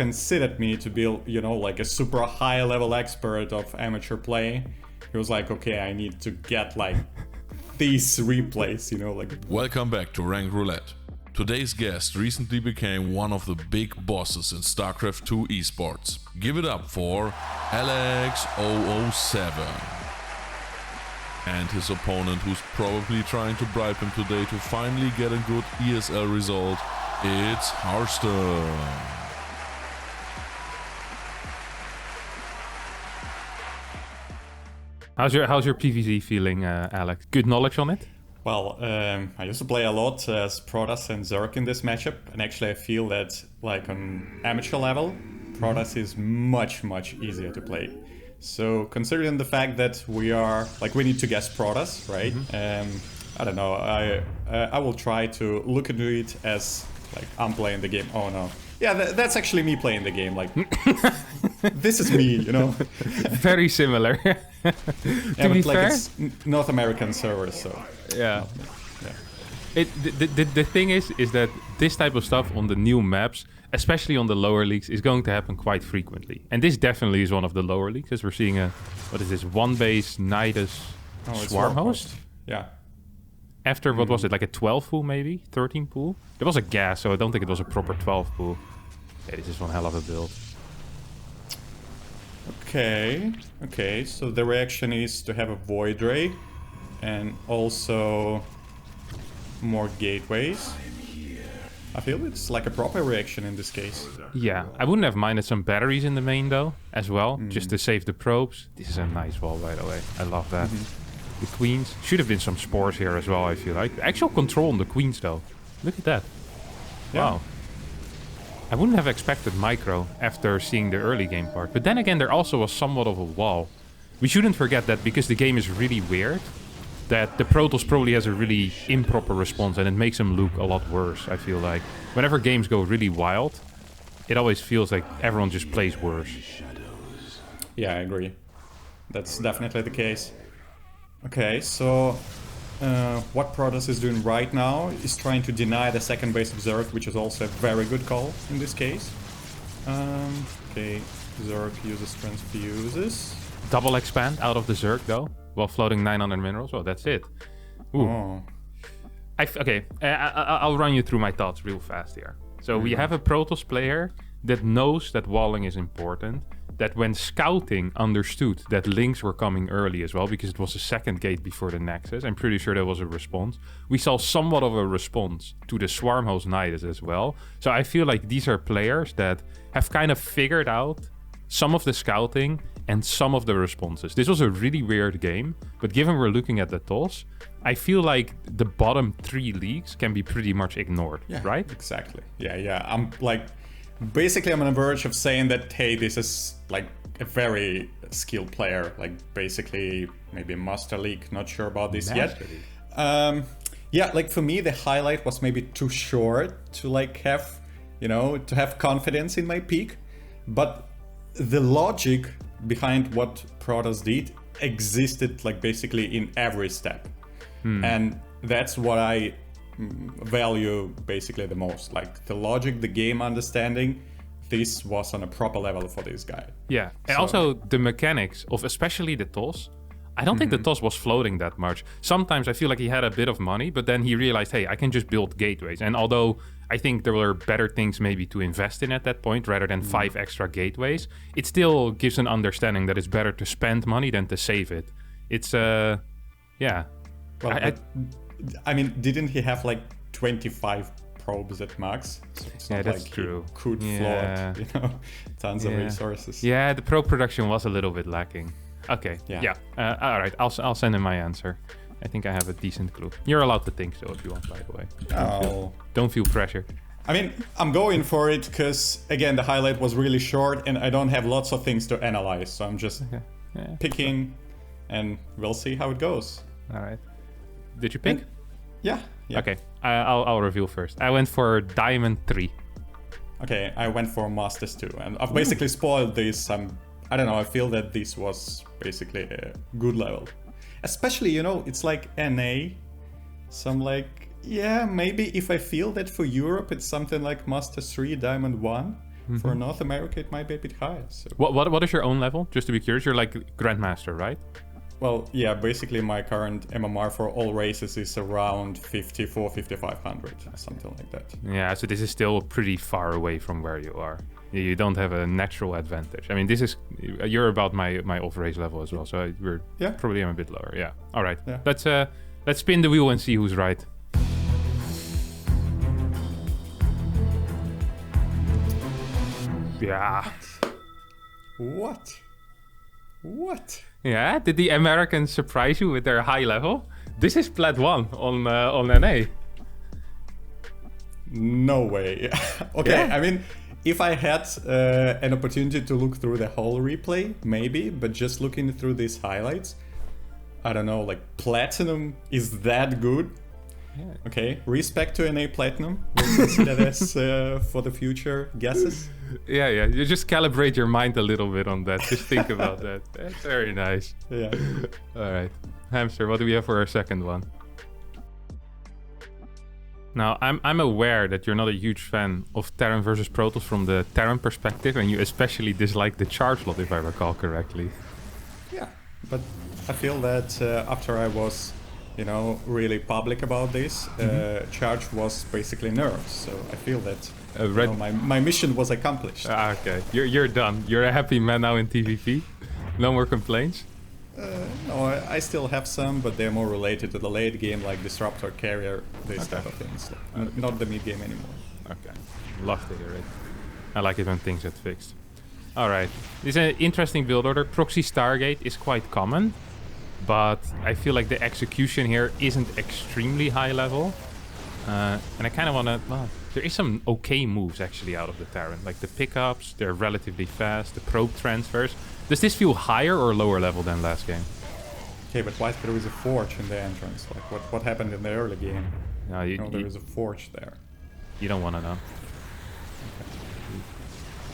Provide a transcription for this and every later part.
considered me to be, like a super high level expert of amateur play. He was like, okay, I need to get like these replays, like. Welcome back to Ranked Roulette. Today's guest recently became one of the big bosses in StarCraft 2 esports. Give it up for Alex007. And his opponent, who's probably trying to bribe him today to finally get a good ESL result, it's Harstem. How's your PvZ feeling, Alex? Good knowledge on it? Well, I used to play a lot as Protoss and Zerg in this matchup, and actually I feel that, like, on amateur level, Protoss is much, much easier to play. So, considering the fact that we need to guess Protoss, right? I don't know, I will try to look into it as, like, I'm playing the game. Oh no. Yeah, that's actually me playing the game, like, this is me, Very similar. To be fair, it's North American servers, so... Yeah. The thing is that this type of stuff on the new maps, especially on the lower leagues, is going to happen quite frequently. And this definitely is one of the lower leagues, as we're seeing one base Nidus Swarm host? Yeah. After, what was it, like a 12 pool maybe? 13 pool? There was a gas, so I don't think it was a proper 12 pool. Yeah, this is one hell of a build. Okay, so the reaction is to have a Void Ray and also more gateways. I feel it's like a proper reaction in this case. Yeah, I wouldn't have minded some batteries in the main though, as well, just to save the probes. This is a nice wall, by the way. I love that. The queens. Should have been some spores here as well, I feel like. Actual control on the queens though. Look at that. Yeah. Wow. I wouldn't have expected micro after seeing the early game part. But then again, there also was somewhat of a wall. We shouldn't forget that because the game is really weird, that the Protoss probably has a really improper response and it makes him look a lot worse, I feel like. Whenever games go really wild, it always feels like everyone just plays worse. Yeah, I agree. That's definitely the case. Okay, so what Protoss is doing right now is trying to deny the second base of Zerg, which is also a very good call in this case. Okay, Zerg uses transfuses. Double expand out of the Zerg though, while floating 900 minerals. Oh, that's it. Ooh. Oh. I'll run you through my thoughts real fast here. So we have a Protoss player that knows that walling is important, that when scouting understood that links were coming early as well, because it was the second gate before the Nexus. I'm pretty sure there was a response. We saw somewhat of a response to the Swarm host Nidus as well. So I feel like these are players that have kind of figured out some of the scouting and some of the responses. This was a really weird game, but given we're looking at the toss, I feel like the bottom 3 leagues can be pretty much ignored, right? Exactly. Yeah. I'm like... Basically, I'm on the verge of saying that, hey, this is like a very skilled player, like basically maybe Master League, not sure about this yet. Yeah, like for me, the highlight was maybe too short to like have, to have confidence in my peak. But the logic behind what Protoss did existed like basically in every step. And that's what I value basically the most, like the logic, the game understanding. This was on a proper level for this guy. Yeah, and also the mechanics of especially the toss. I don't think the toss was floating that much. Sometimes I feel like he had a bit of money, but then he realized, hey, I can just build gateways. And although I think there were better things maybe to invest in at that point rather than 5 extra gateways, it still gives an understanding that it's better to spend money than to save it. It's yeah. Well, I mean, didn't he have like 25 probes at max? So it's not that's like true. He could float, tons of resources. Yeah, the pro production was a little bit lacking. Okay, yeah. All right, I'll send him my answer. I think I have a decent clue. You're allowed to think so if you want, by the way. Don't feel pressured. I mean, I'm going for it because, again, the highlight was really short and I don't have lots of things to analyze. So I'm just picking and we'll see how it goes. All right. Did you pick? Yeah. Okay, I'll reveal first. I went for Diamond 3. Okay, I went for Masters 2. And I've basically spoiled this. I don't know, I feel that this was basically a good level. Especially, it's like NA. So I'm like, yeah, maybe if I feel that for Europe it's something like Masters 3, Diamond 1. For North America, it might be a bit higher. So. What is your own level? Just to be curious, you're like Grandmaster, right? Well, yeah, basically my current MMR for all races is around 5,500, something like that. Yeah, so this is still pretty far away from where you are. You don't have a natural advantage. I mean, you're about my off-race level as well, so we're probably a bit lower. Yeah. All right. Yeah. Let's spin the wheel and see who's right. Yeah. What? Yeah, did the Americans surprise you with their high level? This is Plat 1 on NA. No way. Okay, yeah. I mean, if I had an opportunity to look through the whole replay, maybe, but just looking through these highlights, I don't know, like Platinum is that good? Yeah. Okay, respect to NA Platinum. We'll consider this for the future guesses. Yeah, you just calibrate your mind a little bit on that. Just think about that. That's very nice. Yeah. All right. Hamster, what do we have for our second one? Now, I'm aware that you're not a huge fan of Terran versus Protoss from the Terran perspective, and you especially dislike the charge lot, if I recall correctly. Yeah, but I feel that after I was, really public about this, charge was basically nerfed, so I feel that my mission was accomplished. Okay, you're done. You're a happy man now in TVP. No more complaints? No, I still have some, but they're more related to the late game, like Disruptor, Carrier, these type of things. Not the mid game anymore. Okay, love to hear it. I like it when things get fixed. Alright, this is an interesting build order. Proxy Stargate is quite common, but I feel like the execution here isn't extremely high level. And I kind of want to... Well, there is some okay moves actually out of the Terran. Like the pickups, they're relatively fast. The probe transfers. Does this feel higher or lower level than last game? Okay, but why there is a forge in the entrance? Like what happened in the early game? No, there is a forge there. You don't want to know.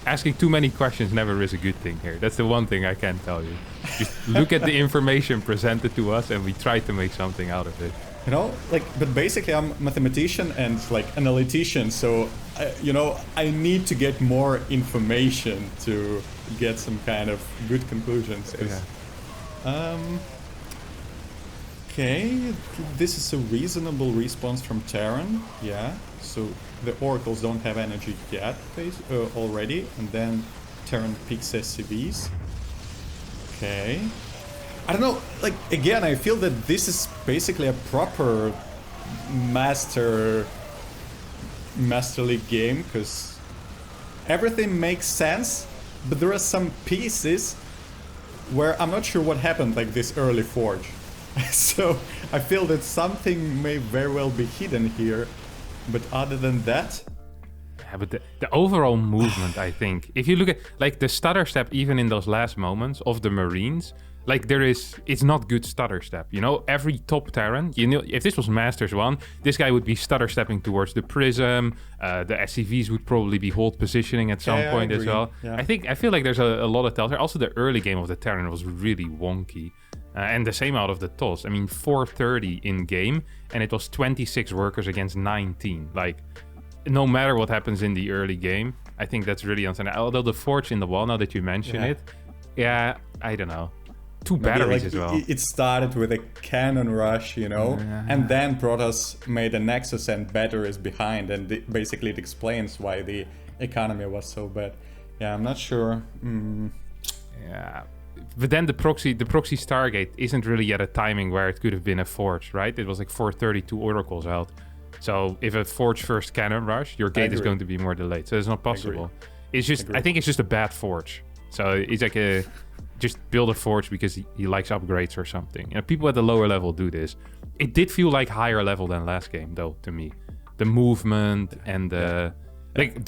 Asking too many questions never is a good thing here. That's the one thing I can tell you. Just look at the information presented to us and we try to make something out of it. But basically I'm a mathematician and analytician, so, I need to get more information to get some kind of good conclusions. Yeah. Okay, this is a reasonable response from Terran, yeah. So the Oracles don't have energy yet already, and then Terran picks SCVs. Okay. I don't know, again, I feel that this is basically a proper Master League game, because everything makes sense, but there are some pieces where I'm not sure what happened, like this early forge. So I feel that something may very well be hidden here, but other than that... Yeah, but the overall movement, I think, if you look at the stutter step, even in those last moments of the Marines, it's not good stutter step, every top Terran, if this was Masters 1, this guy would be stutter stepping towards the Prism, the SCVs would probably be hold positioning at some point as well. Yeah. I feel like there's a lot of tells there. Also, the early game of the Terran was really wonky. And the same out of the TOS. I mean, 430 in game, and it was 26 workers against 19. No matter what happens in the early game, I think that's really unfair. Although the forge in the wall, now that you mention it, I don't know. Two batteries as well. It started with a cannon rush, and then Protoss made a Nexus and batteries behind, and basically it explains why the economy was so bad. Yeah, I'm not sure. Yeah. But then the proxy Stargate isn't really yet a timing where it could have been a forge, right? It was 432 oracles out. So if a forge first cannon rush, your gate is going to be more delayed. So it's not possible. It's just, I think it's just a bad forge. So it's just build a forge because he likes upgrades or something. People at the lower level do this. It did feel like higher level than last game, though, to me. The movement and the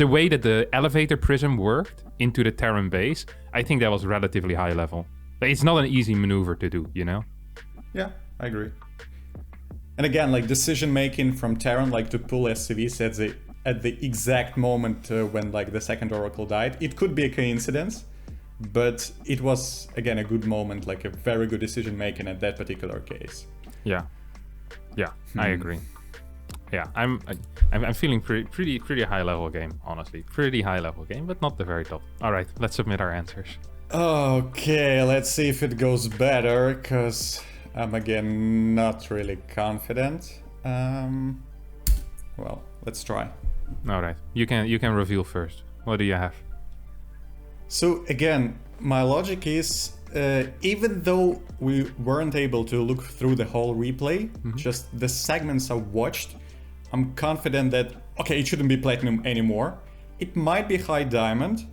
way that the elevator prism worked into the Terran base, I think that was relatively high level. It's not an easy maneuver to do, Yeah, I agree. And again, decision making from Terran, to pull SCVs at the exact moment when the second Oracle died, it could be a coincidence, but it was again a good moment, a very good decision making at that particular case. Yeah, I agree. Yeah, I'm feeling pretty high level game, honestly. Pretty high level game, but not the very top. All right, let's submit our answers. Okay, let's see if it goes better, because I'm again not really confident. Well, let's try. All right, you can reveal first. What do you have? So again, my logic is, even though we weren't able to look through the whole replay, just the segments I watched, I'm confident that, okay, it shouldn't be platinum anymore. It might be high diamond,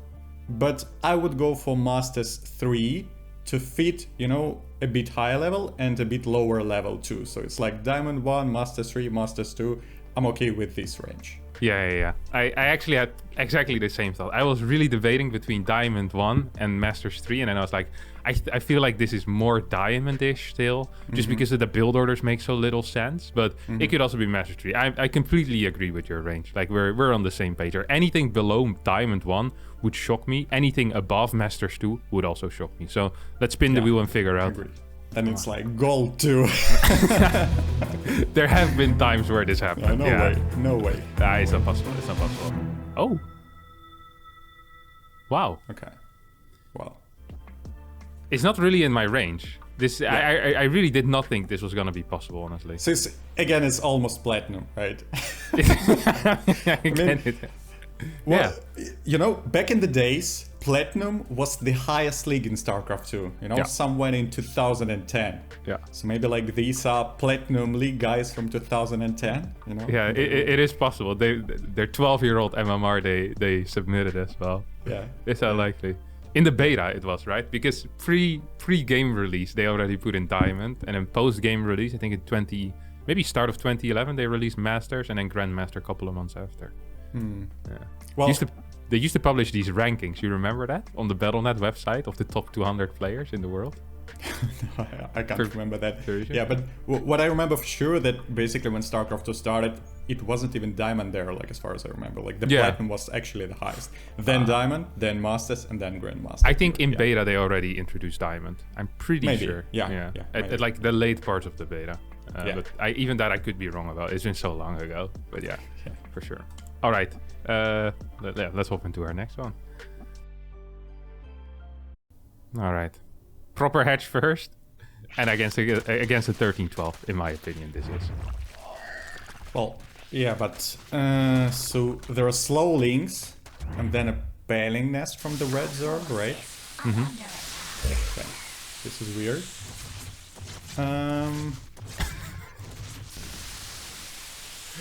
but I would go for Masters 3 to fit, you know, a bit higher level and a bit lower level too. So it's like Diamond 1, Masters 3, Masters 2. I'm okay with this range. Yeah. I actually had exactly the same thought. I was really debating between Diamond 1 and Masters 3, and then I was like, I feel like this is more Diamond-ish still, just because the build orders make so little sense, but it could also be Masters 3. I completely agree with your range. Like, we're on the same page. Or anything below Diamond 1 would shock me. Anything above Masters 2 would also shock me. So let's spin the wheel and figure out. Agreed. Then it's like gold too. There have been times where this happened. No way. Nah, it's not possible. Oh. Wow. Okay. Well. It's not really in my range. This I really did not think this was gonna be possible, honestly. So it's almost platinum, right? Well, you know, back in the days, platinum was the highest league in StarCraft 2. You know, somewhere in 2010. Yeah. So maybe like these are platinum league guys from 2010. You know. Yeah, it is possible. Their 12-year-old MMR they submitted as well. Yeah. It's unlikely. In the beta it was, right? Because pre-game release they already put in Diamond, and then post-game release, I think in maybe start of 2011, they released Masters, and then Grandmaster a couple of months after. Yeah. Well, they used to publish these rankings. You remember that on the Battle.net website of the top 200 players in the world? I can't remember that. Version? Yeah, but what I remember for sure, that basically when StarCraft 2 started, it wasn't even Diamond there, like as far as I remember. Like the Platinum was actually the highest. Then Diamond, then Masters, and then Grandmaster. I think in beta they already introduced Diamond. I'm pretty sure. Yeah. At like the late parts of the beta. But even that I could be wrong about. It's been so long ago. But yeah, for sure. All right. Let's hop into our next one. All right. Proper hedge first, and against a 13-12, in my opinion, this is. Well, yeah, but so there are slow links, and then a baling nest from the red Zerg, right? Okay. This is weird.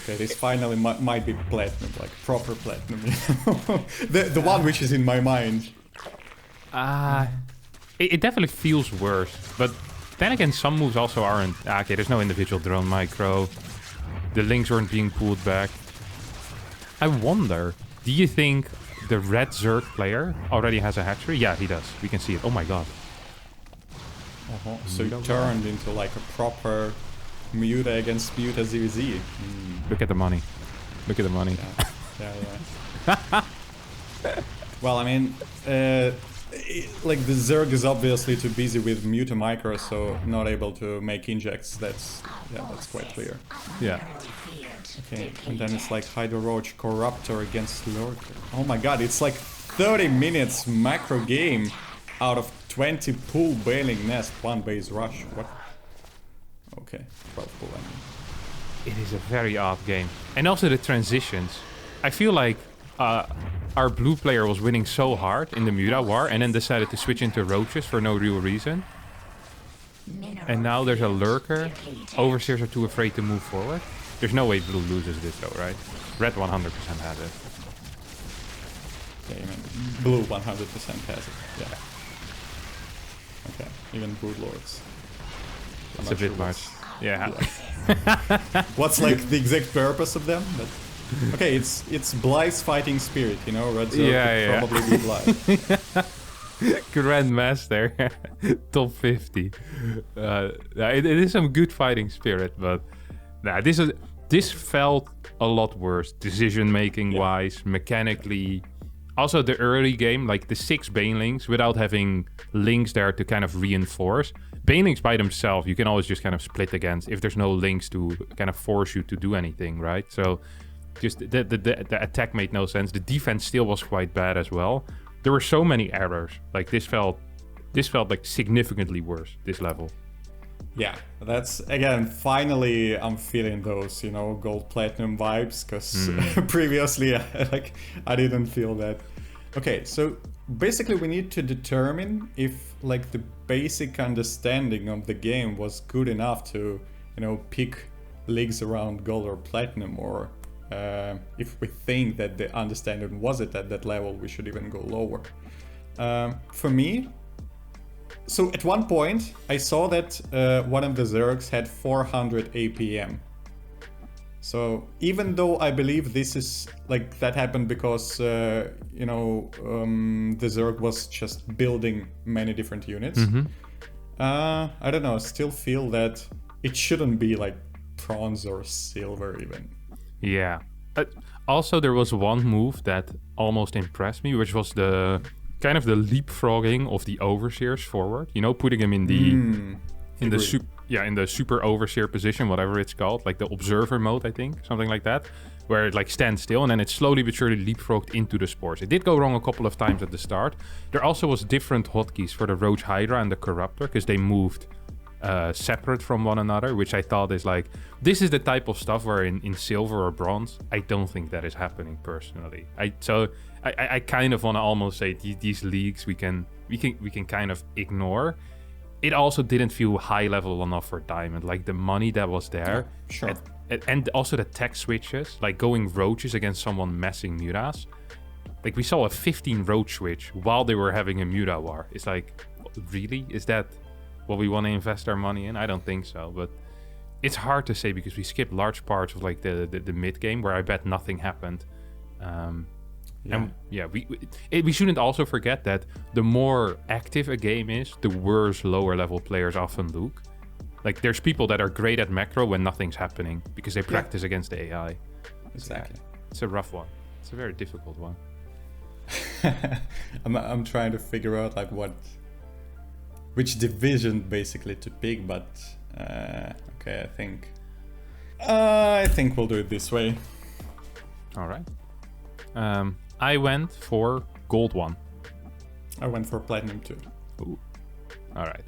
Okay, this finally might be platinum, like proper platinum. the one which is in my mind. It definitely feels worse, but then again, some moves also aren't. Okay, there's no individual drone micro. The links aren't being pulled back. I wonder, do you think the red Zerg player already has a hatchery? Yeah, he does. We can see it. Oh my god. So it turned into like a proper Muta against Muta ZZ. Look at the money. Look at the money. Yeah. Well, I mean, like the Zerg is obviously too busy with Muta micro, so not able to make injects. That's quite clear. Yeah. Okay, and then it's like Hydro Roach Corruptor against Lurker. Oh my god, it's like 30 minutes macro game out of 20 pull bailing nest, 1 base rush. What? Okay, 12 pull. It is a very odd game. And also the transitions. I feel like our blue player was winning so hard in the Muta war and then decided to switch into roaches for no real reason. And now there's a Lurker. Overseers are too afraid to move forward. There's no way blue loses this though, right? Red 100% has it. Yeah, you mean blue 100% has it. Yeah. Okay, even Brood Lords. It's a bit much. Yeah. What's like the exact purpose of them? But okay, it's Blythe's fighting spirit, you know. Red Zerg could probably be Blythe. Grandmaster, top 50. It is some good fighting spirit, but this felt a lot worse, decision making wise, mechanically. Also, the early game, like the 6 banelings, without having links there to kind of reinforce, Banelings by themselves, you can always just kind of split against if there's no links to kind of force you to do anything, right? So just the attack made no sense. The defense still was quite bad as well. There were so many errors. Like this felt like significantly worse, this level. Yeah, that's, again, finally I'm feeling those, gold platinum vibes, because previously I didn't feel that. Okay, so basically we need to determine if like the basic understanding of the game was good enough to, pick leagues around gold or platinum, or if we think that the understanding wasn't at that level, we should even go lower. For me, so at one point I saw that one of the Zergs had 400 APM. So even though I believe this is like that happened because the Zerg was just building many different units, I don't know, still feel that it shouldn't be like bronze or silver even. Yeah. Also, there was one move that almost impressed me, which was the kind of the leapfrogging of the overseers forward. Putting them in the super overseer position, whatever it's called, like the observer mode, I think, something like that, where it like stands still and then it slowly but surely leapfrogged into the spores. It did go wrong a couple of times at the start. There also was different hotkeys for the Roach Hydra and the Corruptor, because they moved separate from one another, which I thought is like, this is the type of stuff where in silver or bronze, I don't think that is happening personally. I kind of want to almost say these leagues we can kind of ignore. It also didn't feel high level enough for Diamond. Like the money that was there, sure, and also the tech switches, like going roaches against someone messing mutas. Like we saw a 15 roach switch while they were having a muta war. It's like, really? Is that what we want to invest our money in? I don't think so, but it's hard to say because we skipped large parts of like the mid game where I bet nothing happened. And we shouldn't also forget that the more active a game is, the worse lower level players often look. Like there's people that are great at macro when nothing's happening because they practice against the AI. Exactly. It's a rough one. It's a very difficult one. I'm trying to figure out like which division basically to pick, but okay, I think we'll do it this way. All right. I went for gold 1. I went for platinum 2. Ooh. All right.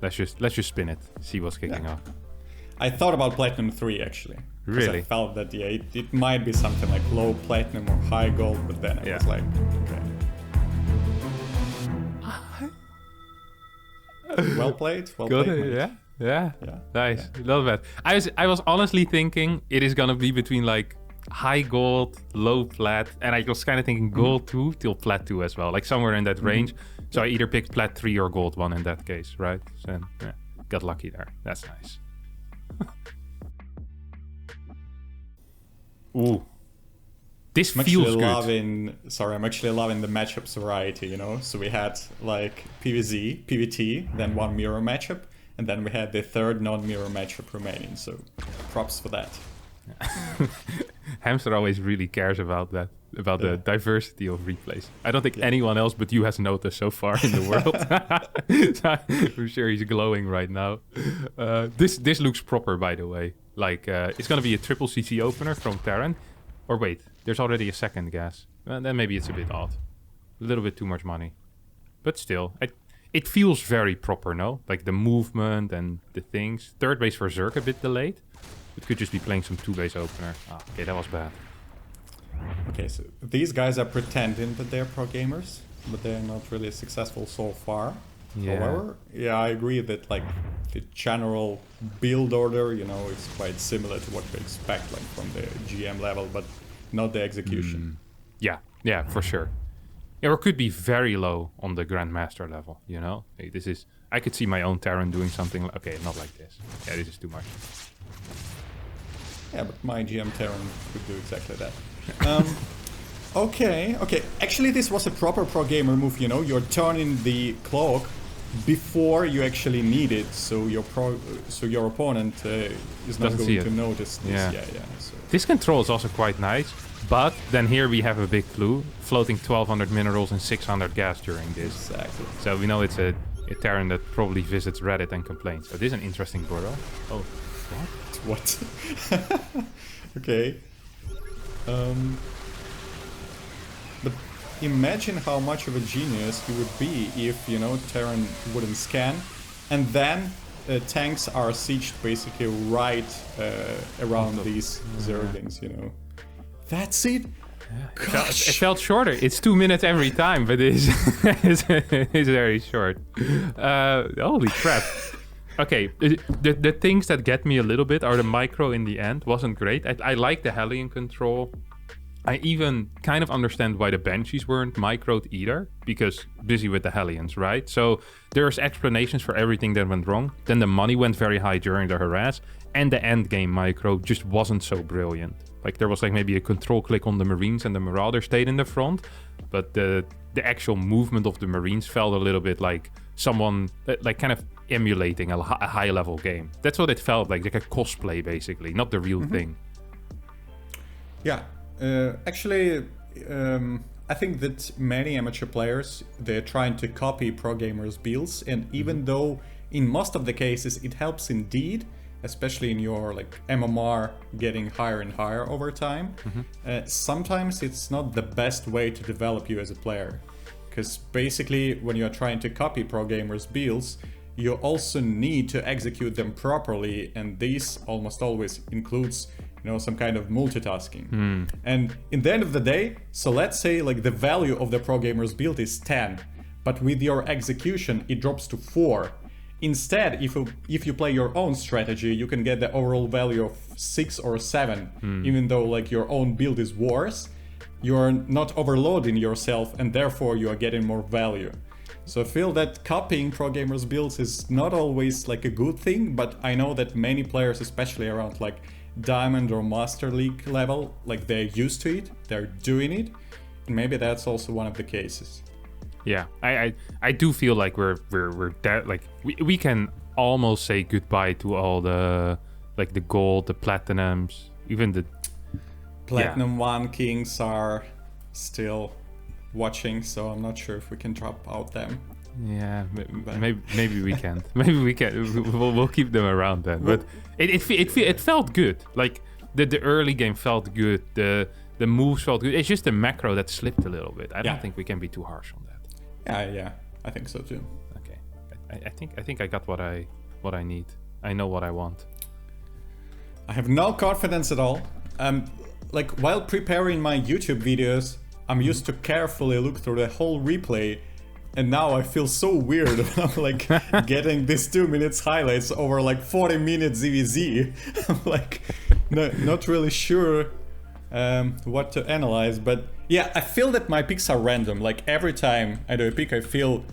Let's just spin it. See what's kicking off. I thought about platinum 3 actually. Really? I felt that it might be something like low platinum or high gold, but then I was like, okay. Well played. Well Good. played. Yeah. Nice. Love that. I was honestly thinking it is gonna be between like high gold, low plat, and I was kind of thinking gold 2 till plat 2 as well, like somewhere in that range. So I either picked plat 3 or gold 1 in that case, right? So got lucky there. That's nice. Ooh. This feels good. I'm actually loving the matchups variety, So we had like PvZ, PvT, then one mirror matchup, and then we had the third non-mirror matchup remaining. So props for that. Hamster always really cares about that, about the diversity of replays. I don't think anyone else but you has noticed so far in the world. So I'm sure he's glowing right now. This looks proper, by the way. Like it's gonna be a triple CC opener from Terran. Or wait, there's already a second gas. Then maybe it's a bit odd. A little bit too much money. But still, it feels very proper, no? Like the movement and the things. Third base for Zerg a bit delayed. It could just be playing some 2-base opener. Okay, that was bad. Okay, so these guys are pretending that they're pro gamers, but they're not really successful so far. Yeah. However, I agree that like the general build order, is quite similar to what we expect like from the GM level, but not the execution. Yeah, for sure. Yeah, or it could be very low on the Grandmaster level, Hey, I could see my own Terran doing something okay, not like this. Yeah, this is too much. Yeah, but my GM Terran could do exactly that. Okay. Actually, this was a proper pro gamer move, You're turning the clock before you actually need it, so your opponent is not going to notice this. Yeah. So. This control is also quite nice, but then here we have a big clue: floating 1,200 minerals and 600 gas during this. Exactly. So we know it's a A Terran that probably visits Reddit and complains. So this is an interesting board. Oh, what? What? Okay. But imagine how much of a genius you would be if, you know, Terran wouldn't scan, and then tanks are sieged basically right around these zerglings, you know. That's it? It felt shorter. It's 2 minutes every time, but it's very short. Holy crap. Okay, the things that get me a little bit are the micro in the end. Wasn't great. I like the Hellion control. I even kind of understand why the Banshees weren't microed either, because busy with the Hellions, right? So there's explanations for everything that went wrong. Then the money went very high during the harass, and the end game micro just wasn't so brilliant. Like there was like maybe a control click on the Marines and the Marauder stayed in the front, but the actual movement of the Marines felt a little bit like someone like kind of emulating a high level game. That's what it felt like a cosplay basically, not the real thing. Yeah. Actually, I think that many amateur players, they're trying to copy pro gamers' builds, and even though in most of the cases it helps indeed, especially in your like MMR getting higher and higher over time, sometimes it's not the best way to develop you as a player. Because basically when you're trying to copy pro gamers' builds, you also need to execute them properly, and this almost always includes, you know, some kind of multitasking. And in the end of the day, so let's say like the value of the pro gamer's build is 10, but with your execution it drops to 4. Instead, if you play your own strategy, you can get the overall value of 6 or 7, even though like your own build is worse. You're not overloading yourself, and therefore you are getting more value. So I feel that copying pro gamers' builds is not always like a good thing, but I know that many players, especially around like Diamond or Master League level, like they're used to it, they're doing it, and maybe that's also one of the cases. Yeah, I do feel like we're that like we can almost say goodbye to all the like the gold, the platinums, even the Platinum 1 Kings are still watching, so I'm not sure if we can drop out them. Yeah, maybe we can't. Maybe we can. We'll keep them around then. But it felt good. Like the early game felt good. The moves felt good. It's just the macro that slipped a little bit. I don't think we can be too harsh on that. Yeah, I think so too. Okay, I think I got what I need. I know what I want. I have no confidence at all. Like while preparing my YouTube videos, I'm used to carefully look through the whole replay, and now I feel so weird when I'm like getting these 2 minutes highlights over like 40 minutes ZVZ. I'm like not really sure what to analyze, but yeah, I feel that my picks are random. Like every time I do a pick, I feel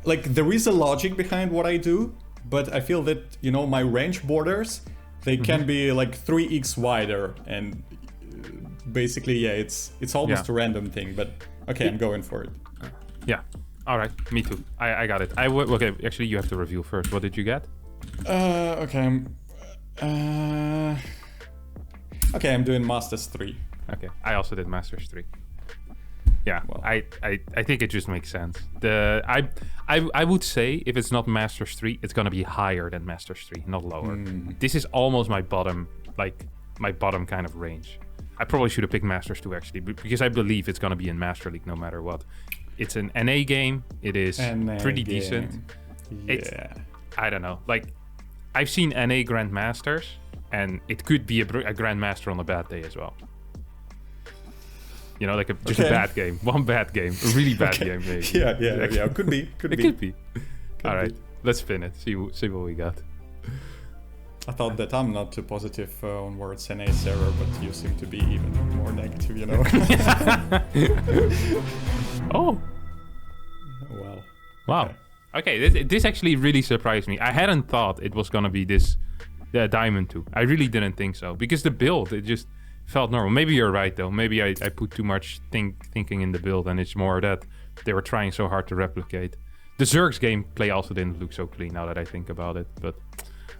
like there is a logic behind what I do, but I feel that, you know, my range borders, they can be like 3x wider, and basically, yeah, it's almost a random thing, but okay, I'm going for it. Yeah. All right, me too. I got it. Okay, actually, you have to review first. What did you get? Okay. Okay, I'm doing Masters 3. Okay, I also did Masters 3. Yeah, well, I think it just makes sense. I would say if it's not Masters 3, it's gonna be higher than Masters 3, not lower. This is almost my bottom kind of range. I probably should have picked Masters 2 actually, because I believe it's gonna be in Master League no matter what. It's an NA game. It is pretty decent. Yeah. I don't know. Like, I've seen NA Grandmasters, and it could be a Grandmaster on a bad day as well. You know, like a bad game. One bad game. A really bad game, maybe. Yeah. Could be. Could be. All right, let's spin it. See what we got. I thought that I'm not too positive on words NA server, but you seem to be even more negative, you know? Oh. Wow. Okay, this actually really surprised me. I hadn't thought it was gonna be this Diamond 2. I really didn't think so, because the build, it just felt normal. Maybe you're right though. Maybe I put too much thinking in the build, and it's more that they were trying so hard to replicate. The Zerg's gameplay also didn't look so clean now that I think about it, but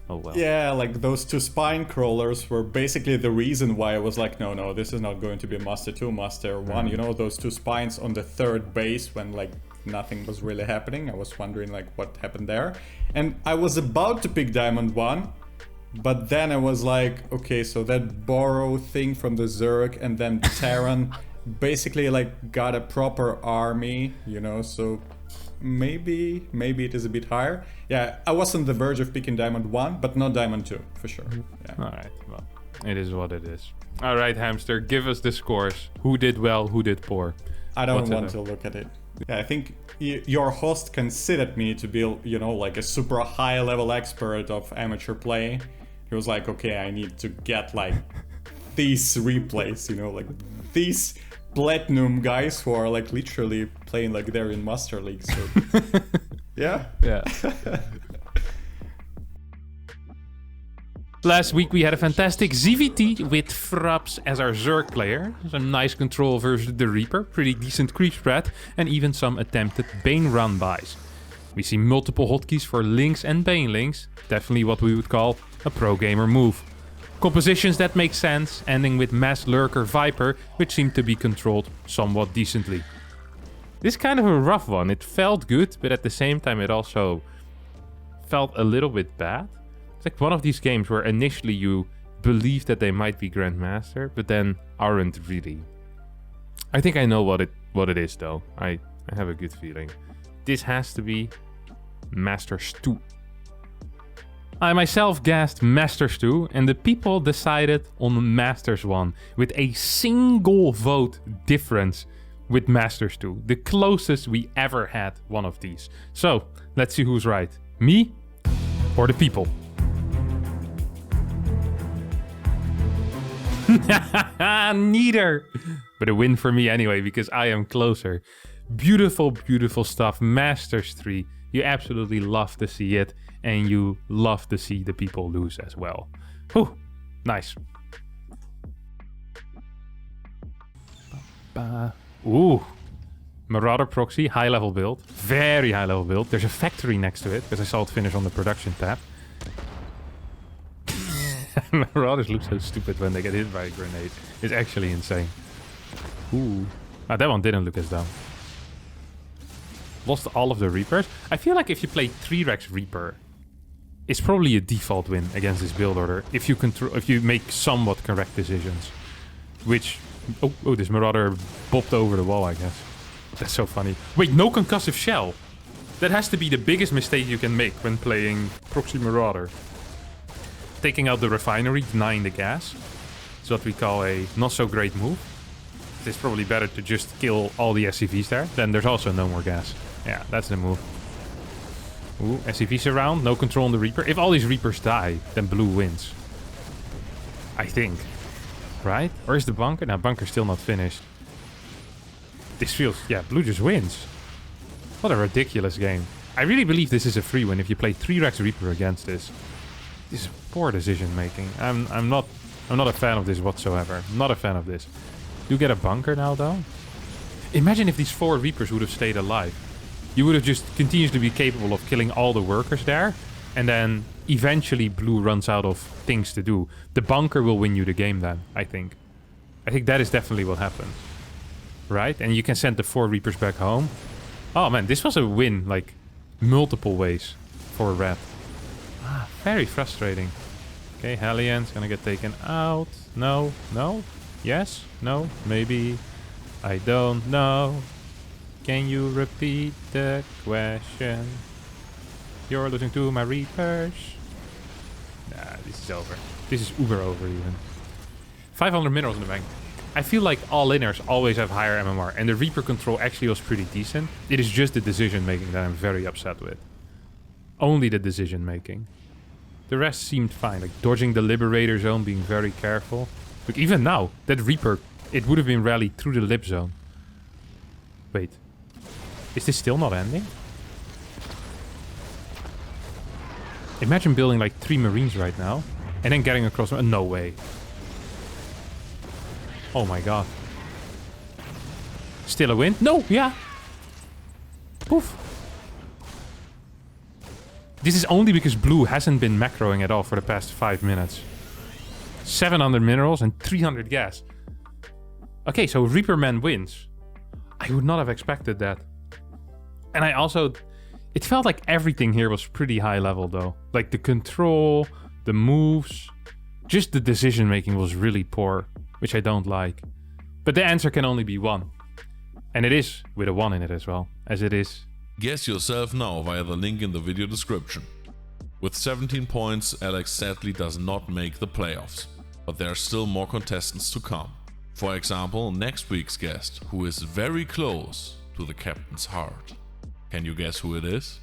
oh well. Yeah, like those 2 spine crawlers were basically the reason why I was like, no, this is not going to be Master 2, Master 1. You know, those 2 spines on the 3rd base when like nothing was really happening. I was wondering like what happened there. And I was about to pick Diamond 1, but then I was like, okay, so that borrow thing from the Zerg and then Terran basically like got a proper army, you know, so maybe it is a bit higher. Yeah, I was on the verge of picking Diamond 1, but not Diamond 2, for sure. Yeah. All right, well, it is what it is. All right, Hamster, give us the scores. Who did well, who did poor? I don't want to look at it. Yeah, I think your host considered me to be, you know, like a super high level expert of amateur play. He was like, okay, I need to get like these replays, you know, like these platinum guys who are like literally playing like they're in Master League. So yeah. Last week we had a fantastic ZVT with Fraps as our Zerg player. Some nice control versus the Reaper, pretty decent creep spread, and even some attempted Bane run buys. We see multiple hotkeys for Links and Banelings, definitely what we would call a pro gamer move. Compositions that make sense, ending with Mass Lurker Viper, which seemed to be controlled somewhat decently. This is kind of a rough one. It felt good, but at the same time it also felt a little bit bad. It's like one of these games where initially you believe that they might be Grandmaster, but then aren't really. I think I know what it is though. I have a good feeling. This has to be Masters 2. I myself guessed Masters 2, and the people decided on Masters 1 with a single vote difference with Masters 2. The closest we ever had one of these. So, let's see who's right. Me or the people? Neither. But a win for me anyway, because I am closer. Beautiful, beautiful stuff. Masters 3. You absolutely love to see it. And you love to see the people lose as well. Whew. Nice. Ooh. Marauder Proxy, high level build. Very high level build. There's a factory next to it, because I saw it finish on the production tab. Marauders look so stupid when they get hit by a grenade. It's actually insane. Ooh. That one didn't look as dumb. Lost all of the Reapers. I feel like if you play 3-Rex Reaper, it's probably a default win against this build order if you make somewhat correct decisions. Which... Oh, this Marauder bopped over the wall, I guess. That's so funny. Wait, no concussive shell. That has to be the biggest mistake you can make when playing Proxy Marauder. Taking out the refinery, denying the gas. It's what we call a not so great move. It's probably better to just kill all the SCVs there. Then there's also no more gas. Yeah, that's the move. Ooh, SCVs around, no control on the Reaper. If all these Reapers die, then blue wins. I think. Right? Or is the bunker? No, bunker's still not finished. This feels... Yeah, blue just wins. What a ridiculous game. I really believe this is a free win if you play 3-Rex Reaper against this. This is poor decision making. I'm not a fan of this whatsoever. Not a fan of this. You get a bunker now though? Imagine if these 4 Reapers would have stayed alive. You would have just continued to be capable of killing all the workers there. And then eventually blue runs out of things to do. The bunker will win you the game then, I think. I think that is definitely what happens. Right? And you can send the 4 Reapers back home. Oh man, this was a win, like, multiple ways for red. Very frustrating. Okay, Hellions gonna get taken out. No, no, yes, no, maybe. I don't know. Can you repeat the question? You're losing to my Reapers. Nah, this is over. This is uber over even. 500 minerals in the bank. I feel like all-inners always have higher MMR, and the Reaper control actually was pretty decent. It is just the decision making that I'm very upset with. Only the decision making. The rest seemed fine, like dodging the Liberator zone, being very careful. Look, even now, that Reaper, it would have been rallied through the Lib zone. Wait. Is this still not ending? Imagine building like 3 Marines right now, and then getting across... no way. Oh my god. Still a win? No, yeah. Poof. This is only because blue hasn't been macroing at all for the past 5 minutes. 700 minerals and 300 gas. Okay, so Reaperman wins. I would not have expected that. And it felt like everything here was pretty high level though. Like the control, the moves, just the decision making was really poor, which I don't like. But the answer can only be 1. And it is with a 1 in it as well, as it is. Guess yourself now via the link in the video description. With 17 points, Alex sadly does not make the playoffs, but there are still more contestants to come. For example, next week's guest, who is very close to the captain's heart. Can you guess who it is?